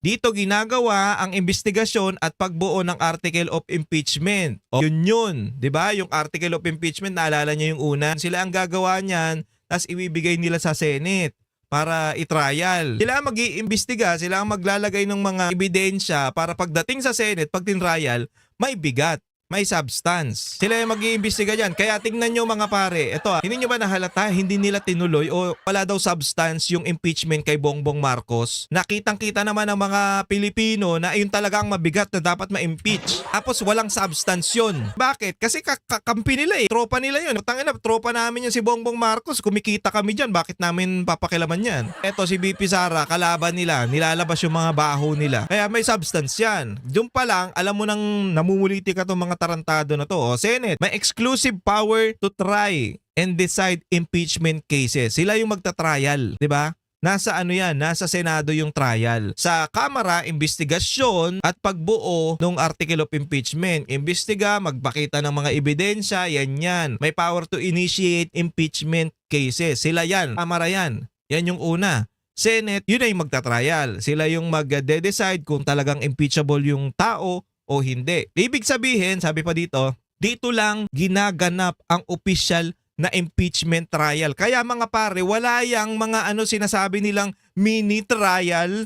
Dito ginagawa ang investigasyon at pagbuo ng article of impeachment. O yun, 'di ba? Yung article of impeachment, naalala niyo yung una. Sila ang gagawa niyan, tapos ibibigay nila sa Senate para i-trial. Sila ang mag-iimbestiga, sila ang maglalagay ng mga ebidensya para pagdating sa Senate, pag tinrial, may bigat, may substance. Sila yung mag-iimbestiga dyan. Kaya tingnan nyo mga pare, ito hindi nyo ba nahalata, hindi nila tinuloy o wala daw substance yung impeachment kay Bongbong Marcos? Nakitang-kita naman ng mga Pilipino na yun talagang mabigat na dapat ma-impeach. Tapos walang substance yun. Bakit? Kasi kakampi nila eh. Tropa nila yun. Tangina, tropa namin yan si Bongbong Marcos. Kumikita kami dyan. Bakit namin papakilaman yan? Eto si BP Sara, kalaban nila. Nilalabas yung mga baho nila. Kaya may substance yan. Doon pa lang, alam mo nang namumuliti ka itong mga tarantado na to. O, Senate, may exclusive power to try and decide impeachment cases. Sila yung magta-trial, 'di ba? Nasa ano yan, nasa Senado yung trial. Sa Kamara, investigasyon at pagbuo ng article of impeachment. Imbestiga, magpakita ng mga ebidensya, yan. May power to initiate impeachment cases. Sila yan, Kamara yan. Yan yung una. Senate, yun ay magta-trial. Sila yung magde-decide kung talagang impeachable yung tao o hindi. Ibig sabihin, sabi pa dito lang ginaganap ang official na impeachment trial. Kaya mga pare, wala yang mga sinasabi nilang mini trial